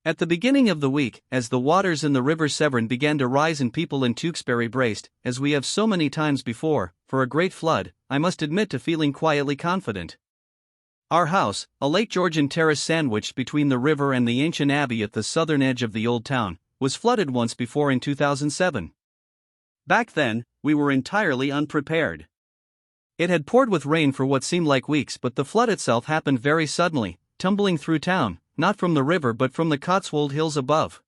At the beginning of the week, as the waters in the River Severn began to rise and people in Tewkesbury braced, as we have so many times before, for a great flood, I must admit to feeling quietly confident. Our house, a late Georgian terrace sandwiched between the river and the ancient abbey at the southern edge of the old town, was flooded once before in 2007. Back then, we were entirely unprepared. It had poured with rain for what seemed like weeks, but the flood itself happened very suddenly, tumbling through town, not from the river but from the Cotswold Hills above.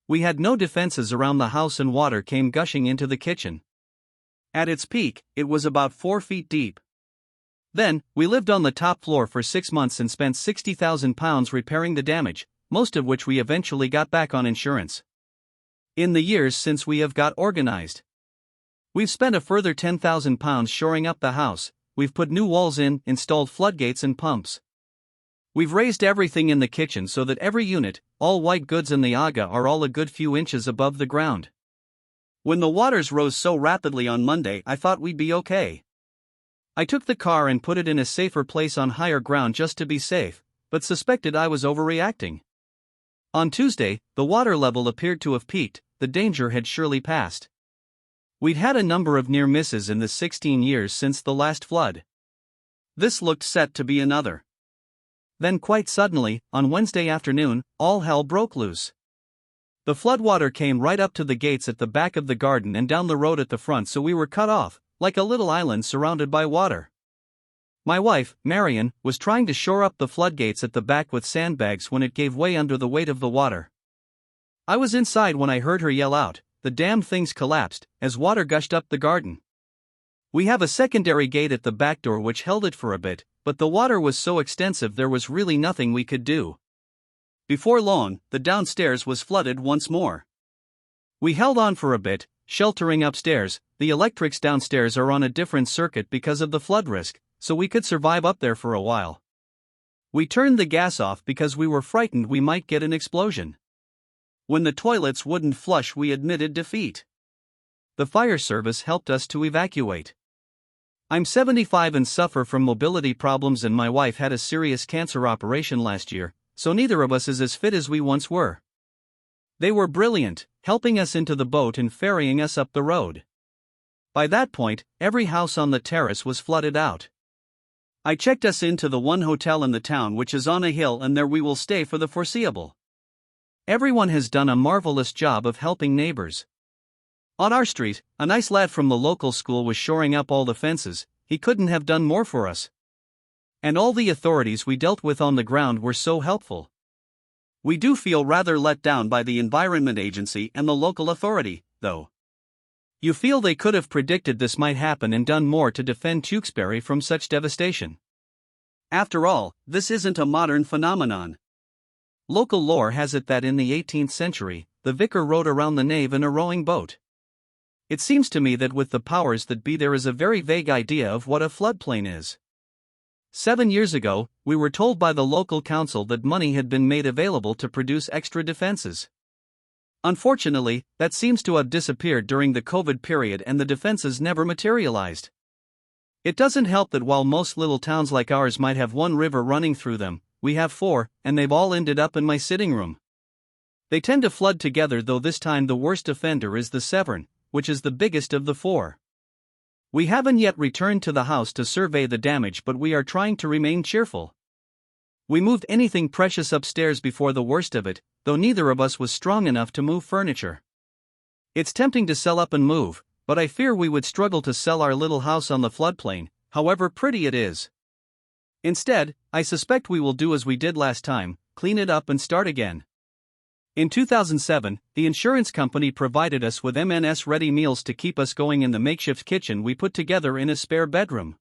We had no defenses around the house and water came gushing into the kitchen. At its peak, it was about 4 feet deep. Then, we lived on the top floor for 6 months and spent £60,000 repairing the damage, most of which we eventually got back on insurance. In the years since we have got organized, we've spent a further £10,000 shoring up the house. We've put new walls in, installed floodgates and pumps. We've raised everything in the kitchen so that every unit, all white goods and the aga are all a good few inches above the ground. When the waters rose so rapidly on Monday, I thought we'd be okay. I took the car and put it in a safer place on higher ground just to be safe, but suspected I was overreacting. On Tuesday, the water level appeared to have peaked, the danger had surely passed. We'd had a number of near misses in the 16 years since the last flood. This looked set to be another. Then quite suddenly, on Wednesday afternoon, all hell broke loose. The floodwater came right up to the gates at the back of the garden and down the road at the front, so we were cut off, like a little island surrounded by water. My wife, Marion, was trying to shore up the floodgates at the back with sandbags when it gave way under the weight of the water. I was inside when I heard her yell out, "The damned thing's collapsed," as water gushed up the garden. We have a secondary gate at the back door which held it for a bit, but the water was so extensive there was really nothing we could do. Before long, the downstairs was flooded once more. We held on for a bit, sheltering upstairs. The electrics downstairs are on a different circuit because of the flood risk, so we could survive up there for a while. We turned the gas off because we were frightened we might get an explosion. When the toilets wouldn't flush, we admitted defeat. The fire service helped us to evacuate. I'm 75 and suffer from mobility problems, and my wife had a serious cancer operation last year, so neither of us is as fit as we once were. They were brilliant, helping us into the boat and ferrying us up the road. By that point, every house on the terrace was flooded out. I checked us into the one hotel in the town which is on a hill, and there we will stay for the foreseeable. Everyone has done a marvelous job of helping neighbors. On our street, a nice lad from the local school was shoring up all the fences. He couldn't have done more for us. And all the authorities we dealt with on the ground were so helpful. We do feel rather let down by the Environment Agency and the local authority, though. You feel they could have predicted this might happen and done more to defend Tewkesbury from such devastation. After all, this isn't a modern phenomenon. Local lore has it that in the 18th century, the vicar rode around the nave in a rowing boat. It seems to me that with the powers that be there is a very vague idea of what a floodplain is. 7 years ago, we were told by the local council that money had been made available to produce extra defenses. Unfortunately, that seems to have disappeared during the COVID period and the defenses never materialized. It doesn't help that while most little towns like ours might have one river running through them, we have 4, and they've all ended up in my sitting room. They tend to flood together, though this time the worst offender is the Severn, which is the biggest of the 4. We haven't yet returned to the house to survey the damage, but we are trying to remain cheerful. We moved anything precious upstairs before the worst of it, though neither of us was strong enough to move furniture. It's tempting to sell up and move, but I fear we would struggle to sell our little house on the floodplain, however pretty it is. Instead, I suspect we will do as we did last time, clean it up and start again. In 2007, the insurance company provided us with M&S ready meals to keep us going in the makeshift kitchen we put together in a spare bedroom.